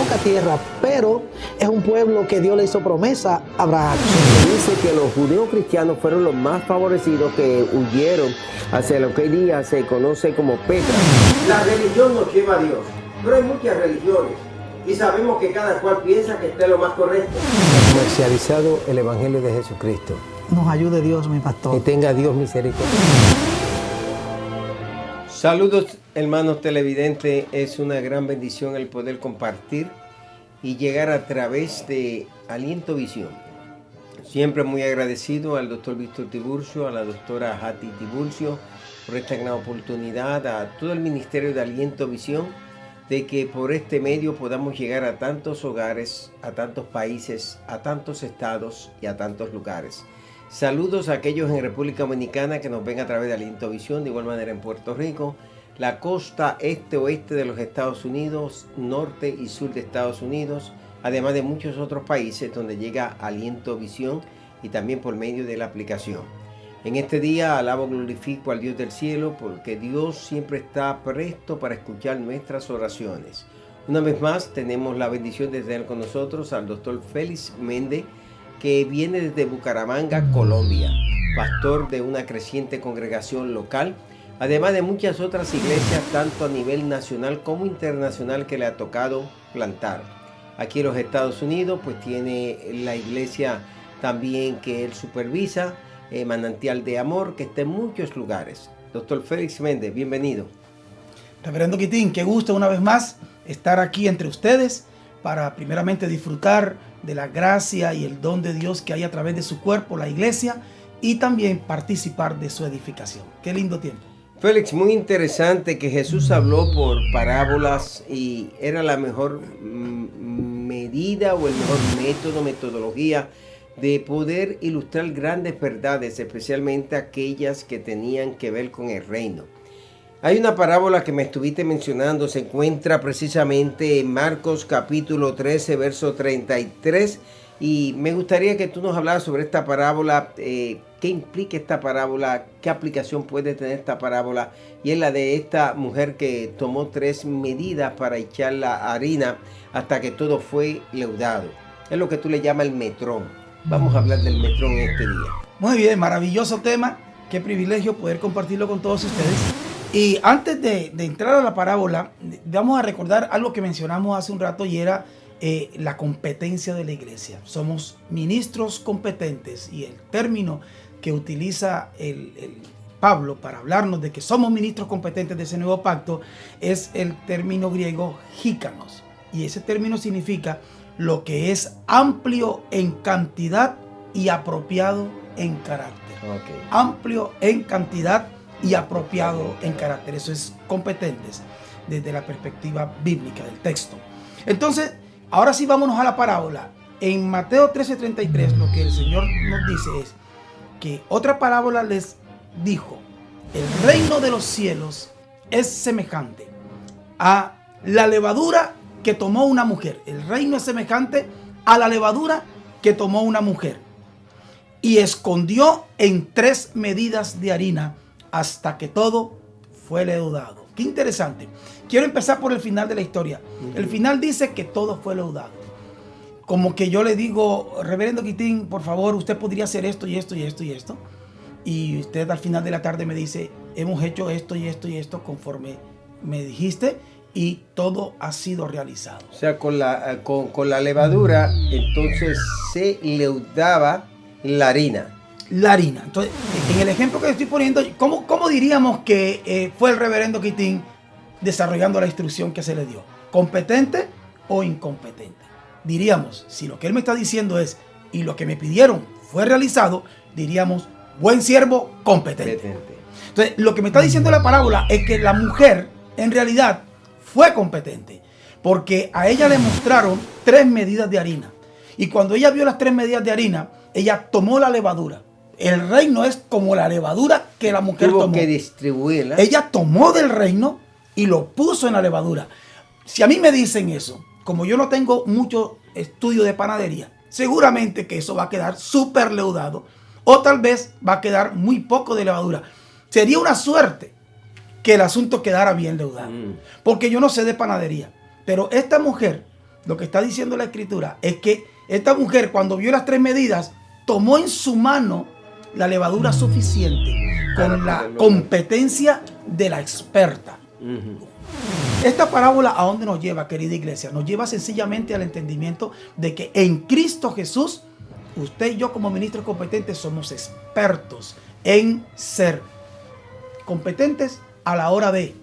poca tierra, pero es un pueblo que Dios le hizo promesa a Abraham. Se dice que los judíos cristianos fueron los más favorecidos que huyeron hacia lo que hoy día se conoce como Petra. La religión nos lleva a Dios, pero hay muchas religiones y sabemos que cada cual piensa que esté lo más correcto. Comercializado el Evangelio de Jesucristo. Nos ayude Dios, mi pastor. Que tenga Dios misericordia. Saludos, hermanos televidentes. Es una gran bendición el poder compartir y llegar a través de Aliento Visión. Siempre muy agradecido al doctor Víctor Tiburcio, a la doctora Hati Tiburcio por esta gran oportunidad, a todo el Ministerio de Aliento Visión, de que por este medio podamos llegar a tantos hogares, a tantos países, a tantos estados y a tantos lugares. Saludos a aquellos en República Dominicana que nos ven a través de Aliento Visión, de igual manera en Puerto Rico, la costa este-oeste de los Estados Unidos, norte y sur de Estados Unidos, además de muchos otros países donde llega Aliento Visión y también por medio de la aplicación. En este día alabo y glorifico al Dios del cielo porque Dios siempre está presto para escuchar nuestras oraciones. Una vez más tenemos la bendición de tener con nosotros al doctor Félix Méndez, que viene desde Bucaramanga, Colombia, pastor de una creciente congregación local, además de muchas otras iglesias, tanto a nivel nacional como internacional, que le ha tocado plantar. Aquí en los Estados Unidos, pues tiene la iglesia también que él supervisa, Manantial de Amor, que está en muchos lugares. Doctor Félix Méndez, bienvenido. Reverendo Quitín, qué gusto una vez más estar aquí entre ustedes para primeramente disfrutar de la gracia y el don de Dios que hay a través de su cuerpo, la iglesia, y también participar de su edificación. Qué lindo tiempo. Félix, muy interesante que Jesús habló por parábolas y era la mejor medida o el mejor metodología de poder ilustrar grandes verdades, especialmente aquellas que tenían que ver con el reino. Hay una parábola que me estuviste mencionando, se encuentra precisamente en Marcos capítulo 13, verso 33, y me gustaría que tú nos hablaras sobre esta parábola, qué implica esta parábola, qué aplicación puede tener esta parábola, y es la de esta mujer que tomó 3 medidas para echar la harina hasta que todo fue leudado. Es lo que tú le llamas el metrón. Vamos a hablar del metrón en este día. Muy bien, maravilloso tema, qué privilegio poder compartirlo con todos ustedes. Y antes de entrar a la parábola, vamos a recordar algo que mencionamos hace un rato y era la competencia de la iglesia. Somos ministros competentes y el término que utiliza el Pablo para hablarnos de que somos ministros competentes de ese nuevo pacto es el término griego híkanos. Y ese término significa lo que es amplio en cantidad y apropiado en carácter. Okay. Amplio en cantidad y apropiado en carácter. Eso es competentes desde la perspectiva bíblica del texto. Entonces, ahora sí vámonos a la parábola. En Mateo 13:33 lo que el Señor nos dice es que otra parábola les dijo: el reino de los cielos es semejante a la levadura que tomó una mujer. El reino es semejante a la levadura que tomó una mujer y escondió en 3 medidas de harina hasta que todo fue leudado. Qué interesante. Quiero empezar por el final de la historia. El final dice que todo fue leudado. Como que yo le digo: Reverendo Quitín, por favor, usted podría hacer esto y esto y esto y esto. Y usted al final de la tarde me dice: hemos hecho esto y esto y esto conforme me dijiste y todo ha sido realizado. O sea, con la levadura, entonces se leudaba la harina. La harina. Entonces, en el ejemplo que le estoy poniendo, ¿cómo diríamos que fue el reverendo Quitín desarrollando la instrucción que se le dio? ¿Competente o incompetente? Diríamos, si lo que él me está diciendo es, y lo que me pidieron fue realizado, diríamos, buen siervo, competente. Entonces, lo que me está diciendo la parábola es que la mujer, en realidad, fue competente, porque a ella le mostraron 3 medidas de harina. Y cuando ella vio las 3 medidas de harina, ella tomó la levadura. El reino es como la levadura que la mujer tomó. Tuvo que distribuirla. Ella tomó del reino y lo puso en la levadura. Si a mí me dicen eso, como yo no tengo mucho estudio de panadería, seguramente que eso va a quedar súper leudado o tal vez va a quedar muy poco de levadura. Sería una suerte que el asunto quedara bien leudado, porque yo no sé de panadería. Pero esta mujer lo que está diciendo la Escritura es que esta mujer, cuando vio las 3 medidas, tomó en su mano la levadura suficiente con la competencia de la experta. Esta parábola, ¿a dónde nos lleva, querida iglesia? Nos lleva sencillamente al entendimiento de que en Cristo Jesús, usted y yo como ministros competentes somos expertos en ser competentes a la hora de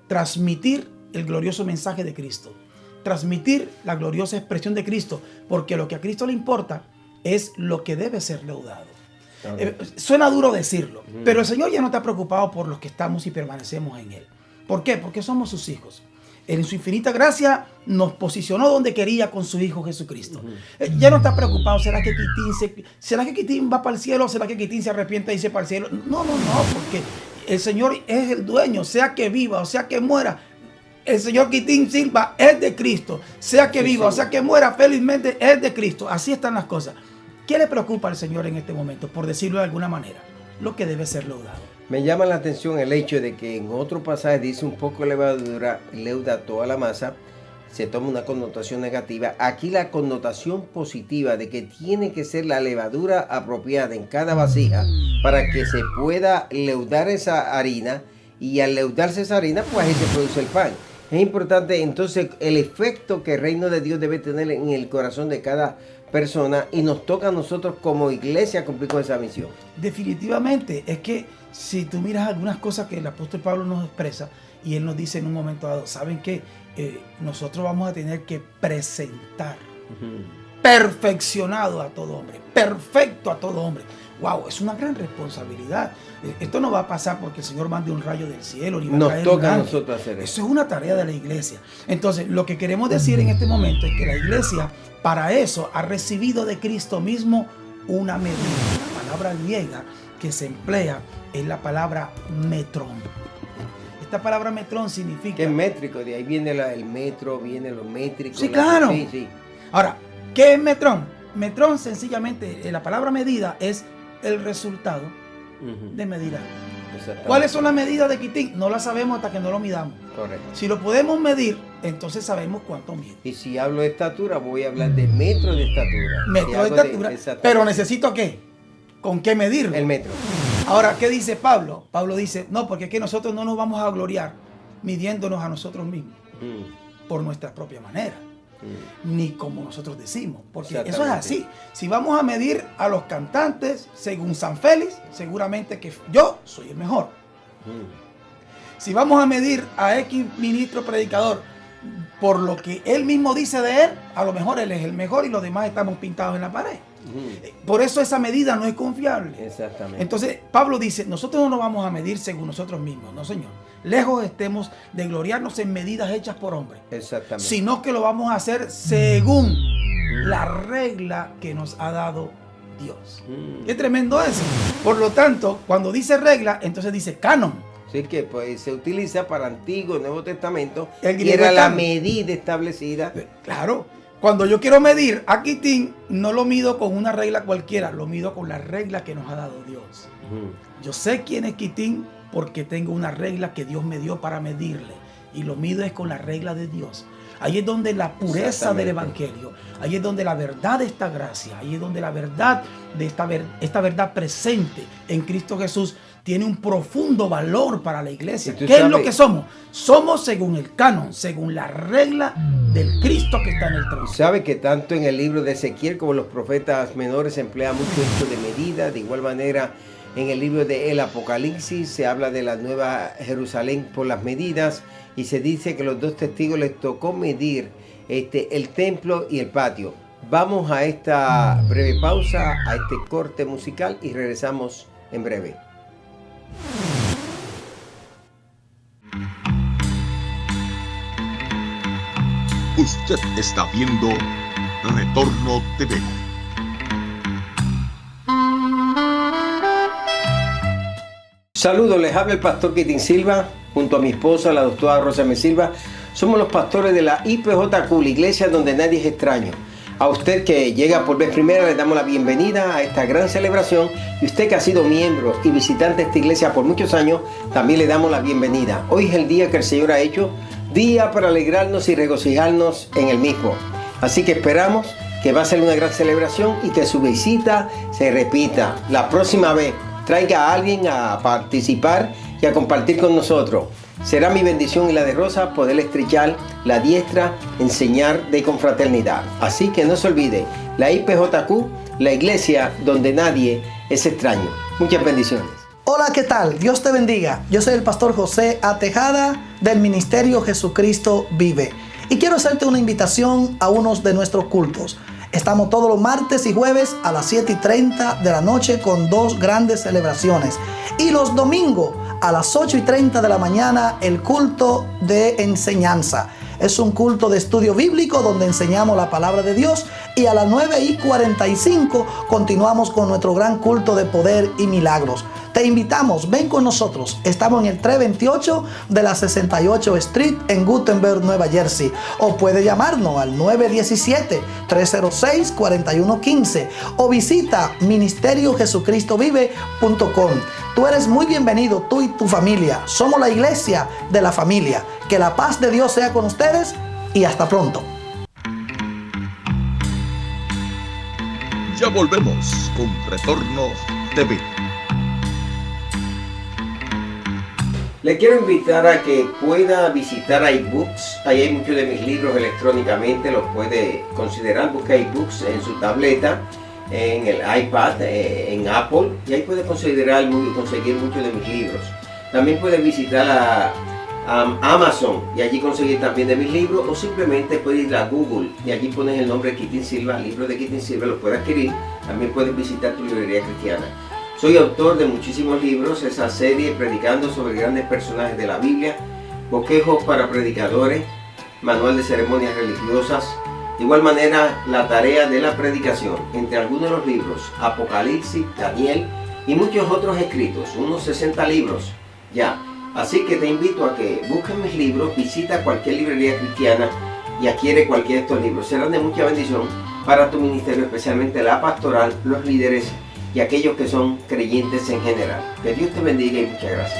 transmitir el glorioso mensaje de Cristo, transmitir la gloriosa expresión de Cristo, porque lo que a Cristo le importa es lo que debe ser leudado. Suena duro decirlo, pero el Señor ya no está preocupado por los que estamos y permanecemos en Él. ¿Por qué? Porque somos sus hijos. En su infinita gracia nos posicionó donde quería con su Hijo Jesucristo. Ya no está preocupado, ¿será que Quitín va para el cielo? ¿Será que Quitín se arrepiente y se para el cielo? No, porque el Señor es el dueño, sea que viva o sea que muera. El señor Quitín Silva es de Cristo, sea que viva o sea que muera, felizmente es de Cristo. Así están las cosas. ¿Qué le preocupa al Señor en este momento? Por decirlo de alguna manera, lo que debe ser leudado. Me llama la atención el hecho de que en otro pasaje dice un poco de levadura, leuda toda la masa, se toma una connotación negativa. Aquí la connotación positiva de que tiene que ser la levadura apropiada en cada vasija para que se pueda leudar esa harina, y al leudarse esa harina, pues ahí se produce el pan. Es importante entonces el efecto que el reino de Dios debe tener en el corazón de cada persona, y nos toca a nosotros como iglesia cumplir con esa misión. Definitivamente, es que si tú miras algunas cosas que el apóstol Pablo nos expresa, y él nos dice en un momento dado, ¿saben qué? Nosotros vamos a tener que presentar perfeccionado a todo hombre, perfecto a todo hombre. Wow, es una gran responsabilidad. Esto no va a pasar porque el Señor mande un rayo del cielo. Ni va nos a toca a nosotros hacer eso. Es una tarea de la iglesia. Entonces, lo que queremos decir en este momento es que la iglesia, para eso, ha recibido de Cristo mismo una medida. La palabra griega que se emplea es la palabra metrón. Esta palabra metrón significa... Que es métrico, de ahí viene el metro, viene lo métrico. Sí, claro. Sí. Ahora, ¿qué es metrón? Metrón, sencillamente, la palabra medida es el resultado de medir algo. ¿Cuáles son las medidas de Quitín? No las sabemos hasta que no lo midamos. Correcto. Si lo podemos medir, entonces sabemos cuánto mide. Y si hablo de estatura, voy a hablar de metro de estatura. Metro de estatura. Pero necesito ¿qué? ¿Con qué medirlo? El metro. Ahora, ¿qué dice Pablo? Pablo dice, no, porque es que nosotros no nos vamos a gloriar midiéndonos a nosotros mismos por nuestra propia manera. Ni como nosotros decimos, porque eso es así. Si vamos a medir a los cantantes según San Félix, seguramente que yo soy el mejor. Si vamos a medir a X ministro predicador por lo que él mismo dice de él, a lo mejor él es el mejor y los demás estamos pintados en la pared. Por eso esa medida no es confiable. Exactamente. Entonces Pablo dice, nosotros no nos vamos a medir según nosotros mismos, no señor. Lejos estemos de gloriarnos en medidas hechas por hombres. Exactamente. Sino que lo vamos a hacer según la regla que nos ha dado Dios. Qué tremendo eso. Por lo tanto, cuando dice regla, entonces dice canon. Sí, que pues se utiliza para Antiguo y Nuevo Testamento. Y era la medida establecida. Claro. Cuando yo quiero medir a Quitín, no lo mido con una regla cualquiera, lo mido con la regla que nos ha dado Dios. Yo sé quién es Quitín porque tengo una regla que Dios me dio para medirle. Y lo mido es con la regla de Dios. Ahí es donde la pureza del evangelio, ahí es donde la verdad de esta gracia, ahí es donde la verdad de esta verdad presente en Cristo Jesús tiene un profundo valor para la iglesia. ¿Qué es lo que somos? Somos según el canon, según la regla del Cristo que está en el trono. Sabe que tanto en el libro de Ezequiel como los profetas menores se emplea mucho esto de medida. De igual manera, en el libro de El Apocalipsis se habla de la nueva Jerusalén por las medidas, y se dice que los dos testigos les tocó medir el templo y el patio. Vamos a esta breve pausa, a este corte musical, y regresamos en breve. Usted está viendo Retorno TV. Saludos, les habla el pastor Quitín Silva, junto a mi esposa, la doctora Rosa M. Silva. Somos los pastores de la IPJQ, la iglesia donde nadie es extraño. A usted que llega por vez primera, le damos la bienvenida a esta gran celebración. Y usted que ha sido miembro y visitante de esta iglesia por muchos años, también le damos la bienvenida. Hoy es el día que el Señor ha hecho. día para alegrarnos y regocijarnos en el mismo. Así que esperamos que va a ser una gran celebración y que su visita se repita. La próxima vez traiga a alguien a participar y a compartir con nosotros. Será mi bendición y la de Rosa poder estrechar la diestra, enseñar de confraternidad. Así que no se olvide, la IPJQ, la iglesia donde nadie es extraño. Muchas bendiciones. Hola, ¿qué tal? Dios te bendiga. Yo soy el pastor José A. Tejada del Ministerio Jesucristo Vive. Y quiero hacerte una invitación a unos de nuestros cultos. Estamos todos los martes y jueves a las 7:30 de la noche con 2 grandes celebraciones. Y los domingos a las 8:30 de la mañana el culto de enseñanza. Es un culto de estudio bíblico donde enseñamos la palabra de Dios. Y a las 9:45 continuamos con nuestro gran culto de poder y milagros. Te invitamos, ven con nosotros. Estamos en el 328 de la 68 Street en Gutenberg, Nueva Jersey. O puede llamarnos al 917-306-4115 o visita ministeriojesucristovive.com. Tú eres muy bienvenido, tú y tu familia. Somos la iglesia de la familia. Que la paz de Dios sea con ustedes y hasta pronto. Ya volvemos con Retorno TV. Le quiero invitar a que pueda visitar iBooks. Ahí hay muchos de mis libros electrónicamente, los puede considerar. Busca iBooks en su tableta, en el iPad, en Apple, y ahí puede conseguir muchos de mis libros. También puede visitar a Amazon y allí conseguir también de mis libros, o simplemente puedes ir a Google y allí pones el nombre Kittin Silva, libros de Kittin Silva, los puedes adquirir. También puedes visitar tu librería cristiana. Soy autor de muchísimos libros, esa serie predicando sobre grandes personajes de la Biblia, bosquejos para predicadores, manual de ceremonias religiosas, de igual manera la tarea de la predicación, entre algunos de los libros, Apocalipsis, Daniel y muchos otros escritos, unos 60 libros ya. Así que te invito a que busques mis libros, visita cualquier librería cristiana y adquiere cualquiera de estos libros. Serán de mucha bendición para tu ministerio, especialmente la pastoral, los líderes y aquellos que son creyentes en general. Que Dios te bendiga y muchas gracias.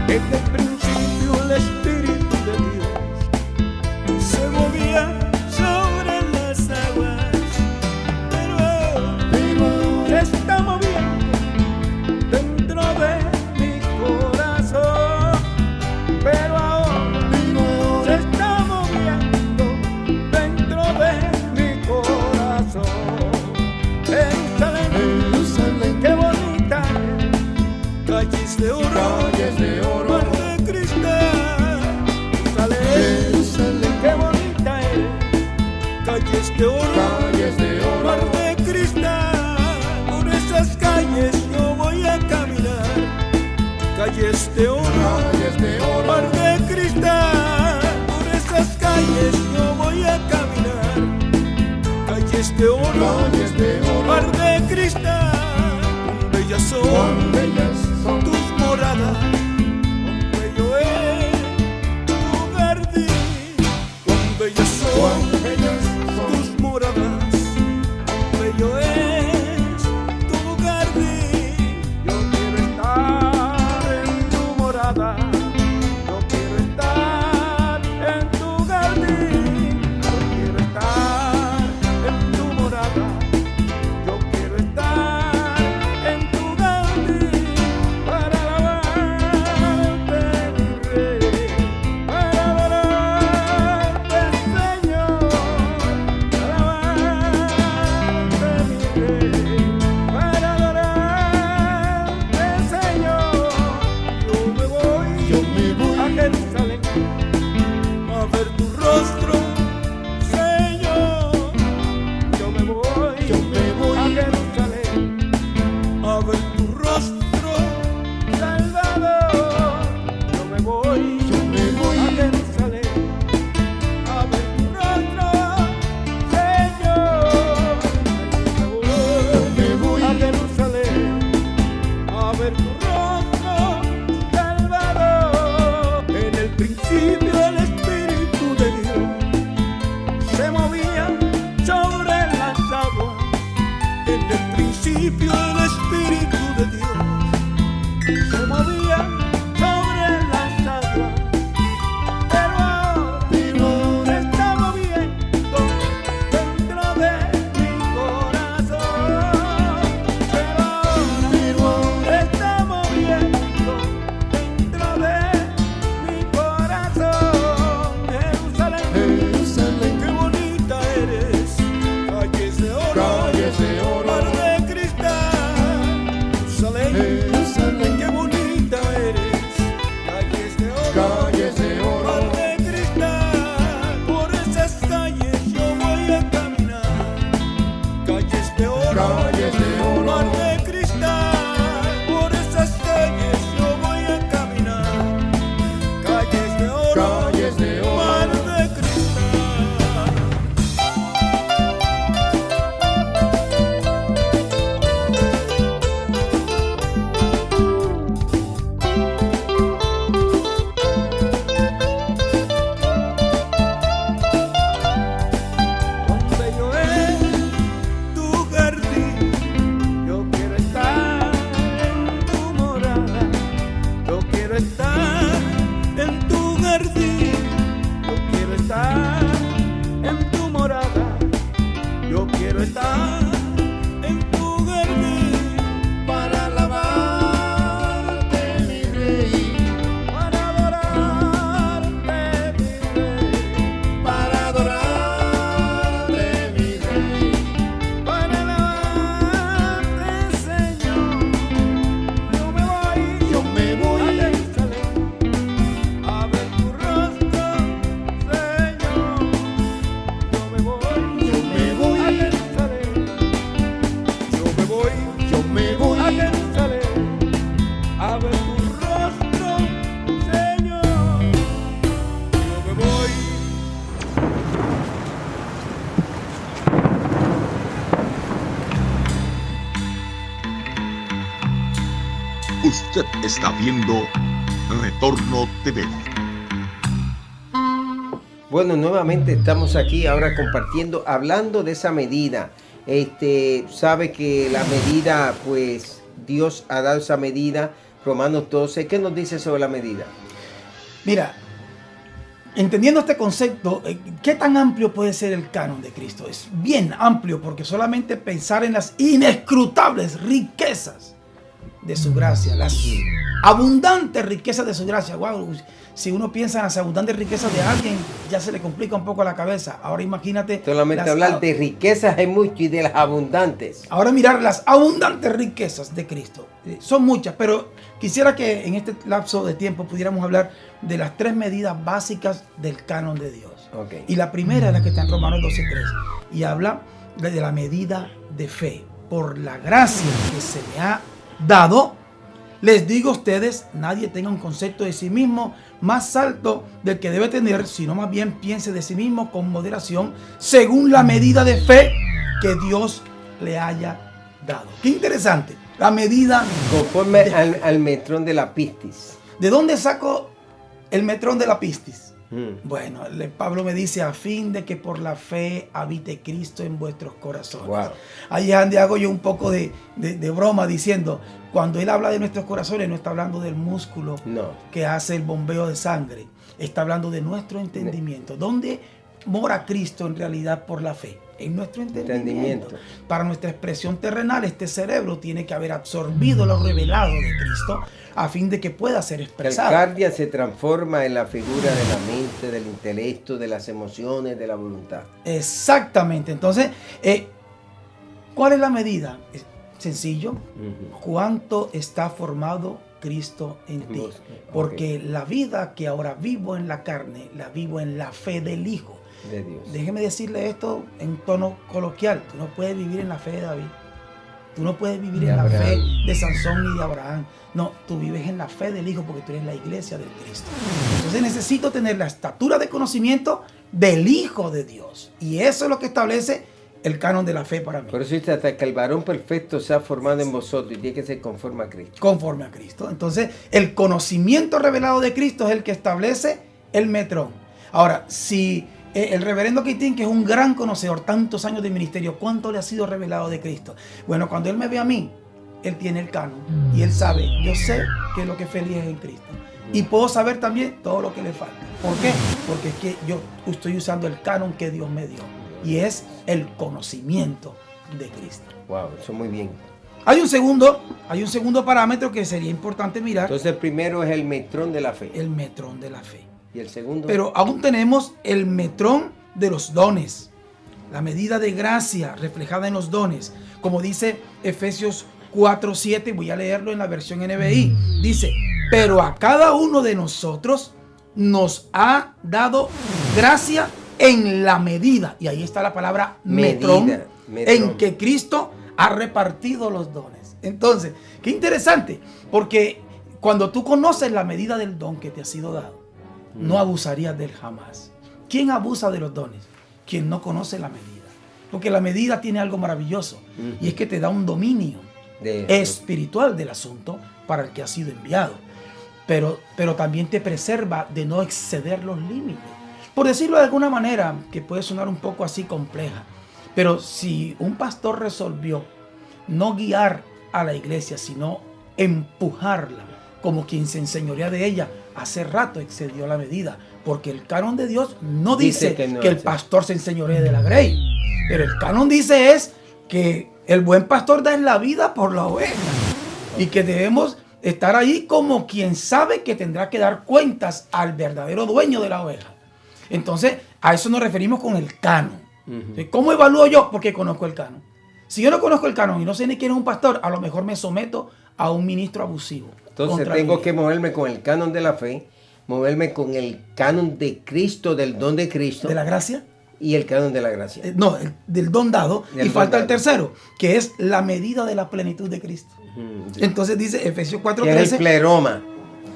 Desde el principio el Espíritu de Dios se movía sobre las aguas, pero ahora está moviendo dentro de mi corazón, pero ahora se está moviendo dentro de mi corazón. Jerusalén, qué bonita, calles de oro, mar de cristal. Jerusalén, qué bonita es, calles de oro, mar de cristal. Por esas calles yo voy a caminar, calles de oro, mar de cristal. Por esas calles yo voy a caminar, calles de oro, mar de cristal. Cuán bellas son tus moradas, cuán bello es tu jardín. Cuán bellas son tus moradas, cuán bello es tu jardín. Yo quiero estar en tu morada, yo quiero estar en tu jardín. Yo quiero estar en tu morada, yo quiero estar en tu jardín. a ver tu rostro, Salvador. En el principio el Espíritu de Dios se movía sobre las aguas. En el principio el Espíritu de Dios se movía sobre las aguas. Pero ahora está moviendo dentro de mi corazón. Pero ahora está moviendo dentro de mi corazón. Jerusalén, qué bonita eres. Calles de oro, mar de cristal. Jerusalén, qué bonita eres. Calles de oro, mar de cristal. Por esas calles yo voy a caminar. Calles de oro, mar de cristal. Por esas calles yo voy a caminar. Calles de oro, mar de cristal. Donde yo en tu jardín, yo quiero estar en tu morada. Yo quiero estar en tu jardín, yo quiero estar en tu morada. Yo quiero estar en tu jardín para alabarte, mi rey, para adorarte, mi rey, para adorarte, mi rey, para alabarte, Señor. Yo me voy a Jerusalén a ver tu rostro, Señor. Yo me voy a Jerusalén. Yo me voy a Jerusalén a ver tu rostro, Señor. Yo me voy. Usted está viendo Retorno TV. Bueno, nuevamente estamos aquí ahora compartiendo, hablando de esa medida. Sabe que la medida, pues Dios ha dado esa medida, Romanos 12. ¿Qué nos dice sobre la medida? Mira, entendiendo este concepto, ¿qué tan amplio puede ser el canon de Cristo? Es bien amplio, porque solamente pensar en las inescrutables riquezas de su gracia, las abundantes riquezas de su gracia. Wow, si uno piensa en las abundantes riquezas de alguien, ya se le complica un poco la cabeza. Ahora imagínate. Solamente hablar de riquezas hay mucho y de las abundantes. Ahora mirar las abundantes riquezas de Cristo. Son muchas, pero quisiera que en este lapso de tiempo pudiéramos hablar de las tres medidas básicas del canon de Dios. Okay. Y la primera es la que está en Romanos 12:3 y habla de la medida de fe. Por la gracia que se me ha dado, les digo a ustedes, nadie tenga un concepto de sí mismo más alto del que debe tener, sino más bien piense de sí mismo con moderación, según la medida de fe que Dios le haya dado. Qué interesante, la medida conforme al metrón de la pistis. ¿De dónde saco el metrón de la pistis? Bueno, Pablo me dice, a fin de que por la fe habite Cristo en vuestros corazones. Wow. Ahí es donde hago yo un poco de broma diciendo, cuando él habla de nuestros corazones, no está hablando del músculo que hace el bombeo de sangre. Está hablando de nuestro entendimiento. ¿Dónde mora Cristo en realidad por la fe? En nuestro entendimiento. Para nuestra expresión terrenal, este cerebro tiene que haber absorbido lo revelado de Cristo a fin de que pueda ser expresado. El cardia se transforma en la figura de la mente, del intelecto, de las emociones, de la voluntad. Exactamente. Entonces, ¿cuál es la medida? Es sencillo. ¿Cuánto está formado Cristo en ti? Porque la vida que ahora vivo en la carne, la vivo en la fe del Hijo de Dios. Déjeme decirle esto en tono coloquial. Tú no puedes vivir en la fe de David. Tú no puedes vivir en la fe de Sansón ni de Abraham. No, tú vives en la fe del Hijo porque tú eres la iglesia del Cristo. Entonces necesito tener la estatura de conocimiento del Hijo de Dios. Y eso es lo que establece el canon de la fe para mí. Por eso dice, hasta que el varón perfecto sea formado en vosotros y tiene que ser conforme a Cristo. Conforme a Cristo. Entonces, el conocimiento revelado de Cristo es el que establece el metrón. Ahora, si el reverendo Quitín, que es un gran conocedor, tantos años de ministerio, ¿cuánto le ha sido revelado de Cristo? Bueno, cuando él me ve a mí, él tiene el canon y él sabe, yo sé que lo que es feliz es en Cristo. Y puedo saber también todo lo que le falta. ¿Por qué? Porque es que yo estoy usando el canon que Dios me dio. Y es el conocimiento de Cristo. Wow, eso muy bien. Hay un segundo parámetro que sería importante mirar. Entonces el primero es el metrón de la fe. El metrón de la fe. Y el segundo. Pero aún tenemos el metrón de los dones. La medida de gracia reflejada en los dones. Como dice Efesios 4:7, voy a leerlo en la versión NBI. Dice, pero a cada uno de nosotros nos ha dado gracia en la medida, y ahí está la palabra metrón, en que Cristo ha repartido los dones. Entonces, qué interesante, porque cuando tú conoces la medida del don que te ha sido dado, no abusarías de él jamás. ¿Quién abusa de los dones? Quien no conoce la medida. Porque la medida tiene algo maravilloso, y es que te da un dominio espiritual del asunto para el que ha sido enviado. Pero también te preserva de no exceder los límites. Por decirlo de alguna manera, que puede sonar un poco así compleja, pero si un pastor resolvió no guiar a la iglesia, sino empujarla como quien se enseñorea de ella, hace rato excedió la medida, porque el canon de Dios no dice que el pastor se enseñoree de la grey, pero el canon dice es que el buen pastor da en la vida por la oveja y que debemos estar ahí como quien sabe que tendrá que dar cuentas al verdadero dueño de la oveja. Entonces, a eso nos referimos con el canon. ¿Cómo evalúo yo? Porque conozco el canon. Si yo no conozco el canon y no sé ni quién es un pastor, a lo mejor me someto a un ministro abusivo. Entonces tengo que moverme con el canon de la fe, moverme con el canon de Cristo, del don de Cristo. ¿De la gracia? Y el canon de la gracia. No, del don dado. Y falta el tercero, que es la medida de la plenitud de Cristo. Entonces dice Efesios 4:13. Que es el pleroma,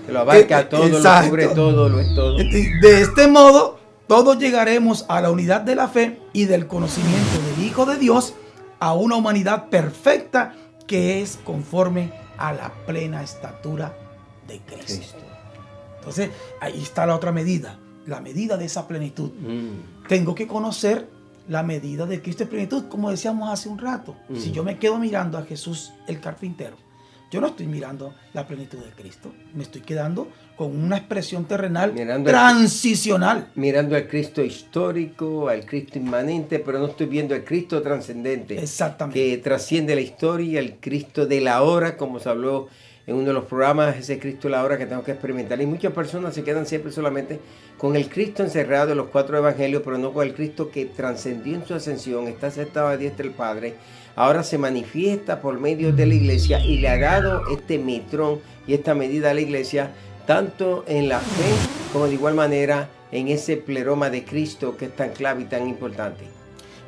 que lo abarca todo, exacto. Lo cubre todo, lo es todo. De este modo, todos llegaremos a la unidad de la fe y del conocimiento del Hijo de Dios, a una humanidad perfecta que es conforme a la plena estatura de Cristo. Entonces, ahí está la otra medida, la medida de esa plenitud. Tengo que conocer la medida de Cristo en plenitud, como decíamos hace un rato. Si yo me quedo mirando a Jesús el carpintero, yo no estoy mirando la plenitud de Cristo, me estoy quedando con una expresión terrenal transicional. Mirando al Cristo histórico, al Cristo inmanente, pero no estoy viendo al Cristo trascendente. Exactamente. Que trasciende la historia, el Cristo de la hora, como se habló en uno de los programas, ese Cristo de la hora que tengo que experimentar. Y muchas personas se quedan siempre solamente con el Cristo encerrado en los 4 evangelios, pero no con el Cristo que trascendió en su ascensión, está sentado a diestra del Padre, ahora se manifiesta por medio de la iglesia y le ha dado este metrón y esta medida a la iglesia, tanto en la fe como de igual manera en ese pleroma de Cristo que es tan clave y tan importante.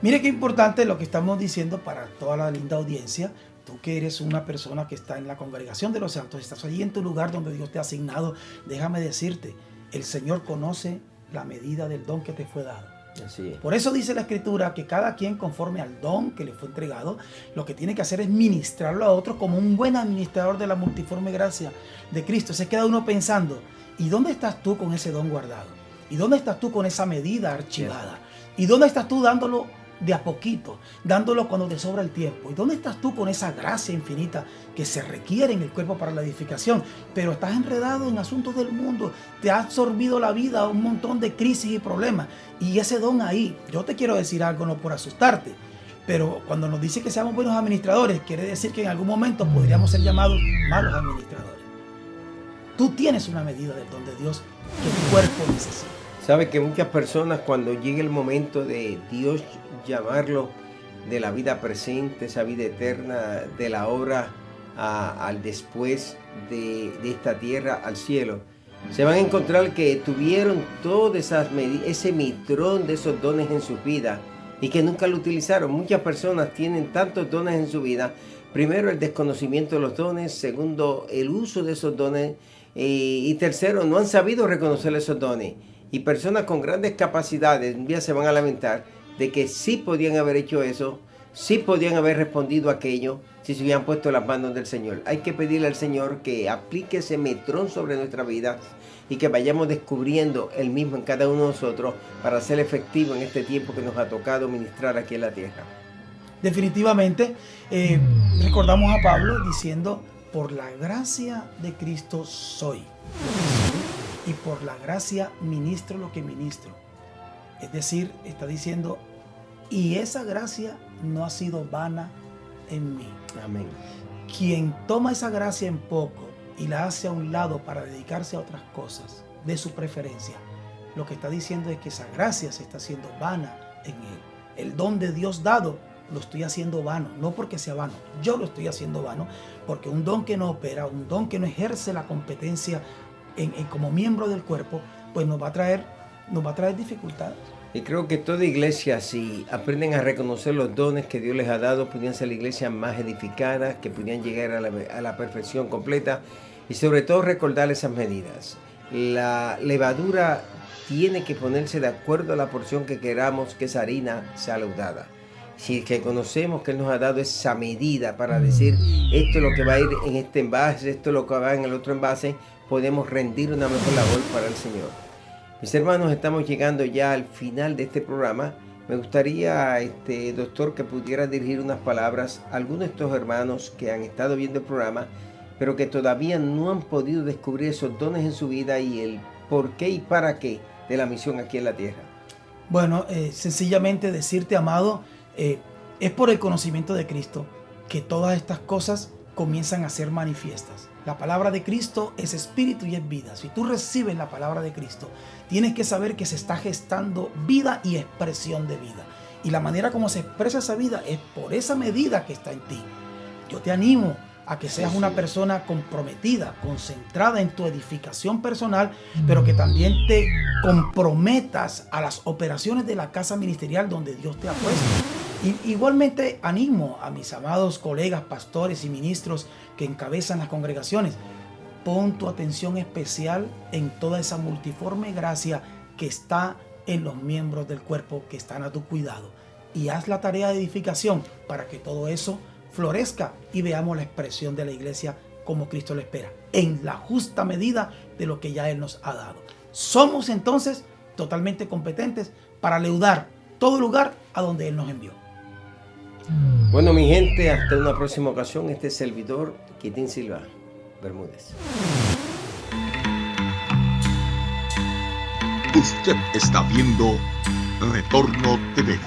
Mire qué importante lo que estamos diciendo para toda la linda audiencia. Tú que eres una persona que está en la congregación de los santos, estás allí en tu lugar donde Dios te ha asignado, déjame decirte, el Señor conoce la medida del don que te fue dado. Así es. Por eso dice la Escritura que cada quien conforme al don que le fue entregado, lo que tiene que hacer es ministrarlo a otros como un buen administrador de la multiforme gracia de Cristo. Se queda uno pensando, ¿y dónde estás tú con ese don guardado? ¿Y dónde estás tú con esa medida archivada? ¿Y dónde estás tú dándolo de a poquito, dándolo cuando te sobra el tiempo? ¿Y dónde estás tú con esa gracia infinita que se requiere en el cuerpo para la edificación? Pero estás enredado en asuntos del mundo, te ha absorbido la vida un montón de crisis y problemas, y ese don ahí, yo te quiero decir algo, no por asustarte, pero cuando nos dice que seamos buenos administradores, quiere decir que en algún momento podríamos ser llamados malos administradores. Tú tienes una medida del don de Dios que tu cuerpo necesita. Sabe que muchas personas, cuando llegue el momento de Dios llamarlo de la vida presente, esa vida eterna, de la hora al después de esta tierra al cielo, se van a encontrar que tuvieron todas ese metrón de esos dones en sus vidas y que nunca lo utilizaron. Muchas personas tienen tantos dones en su vida. Primero, el desconocimiento de los dones. Segundo, el uso de esos dones. Y tercero, no han sabido reconocer esos dones. Y personas con grandes capacidades un día se van a lamentar de que sí podían haber hecho eso, sí podían haber respondido a aquello si se hubieran puesto las manos del Señor. Hay que pedirle al Señor que aplique ese metrón sobre nuestra vida y que vayamos descubriendo el mismo en cada uno de nosotros para ser efectivo en este tiempo que nos ha tocado ministrar aquí en la tierra. Definitivamente, recordamos a Pablo diciendo, por la gracia de Cristo soy, y por la gracia ministro lo que ministro. Es decir, está diciendo, y esa gracia no ha sido vana en mí. Amén. Quien toma esa gracia en poco y la hace a un lado para dedicarse a otras cosas de su preferencia, lo que está diciendo es que esa gracia se está haciendo vana en él. El don de Dios dado lo estoy haciendo vano, no porque sea vano, yo lo estoy haciendo vano, porque un don que no opera, un don que no ejerce la competencia como miembro del cuerpo, pues nos va a traer dificultades. Y creo que toda iglesia, si aprenden a reconocer los dones que Dios les ha dado, podrían ser la iglesia más edificada, que podrían llegar a la perfección completa y sobre todo recordar esas medidas. La levadura tiene que ponerse de acuerdo a la porción que queramos que esa harina sea leudada. Si es que conocemos que Él nos ha dado esa medida para decir esto es lo que va a ir en este envase, esto es lo que va en el otro envase, podemos rendir una mejor labor para el Señor. Mis hermanos, estamos llegando ya al final de este programa. Me gustaría, doctor, que pudiera dirigir unas palabras a algunos de estos hermanos que han estado viendo el programa, pero que todavía no han podido descubrir esos dones en su vida y el por qué y para qué de la misión aquí en la tierra. Bueno, sencillamente decirte, amado, es por el conocimiento de Cristo que todas estas cosas comienzan a ser manifiestas. La palabra de Cristo es espíritu y es vida. Si tú recibes la palabra de Cristo, tienes que saber que se está gestando vida y expresión de vida. Y la manera como se expresa esa vida es por esa medida que está en ti. Yo te animo a que seas una persona comprometida, concentrada en tu edificación personal, pero que también te comprometas a las operaciones de la casa ministerial donde Dios te ha puesto. Y igualmente animo a mis amados colegas, pastores y ministros que encabezan las congregaciones. Pon tu atención especial en toda esa multiforme gracia que está en los miembros del cuerpo que están a tu cuidado. Y haz la tarea de edificación para que todo eso florezca y veamos la expresión de la iglesia como Cristo lo espera, en la justa medida de lo que ya Él nos ha dado. Somos entonces totalmente competentes para leudar todo lugar a donde Él nos envió. Bueno, mi gente, hasta una próxima ocasión. Este servidor, Quitín Silva Bermúdez. Usted está viendo Retorno TV.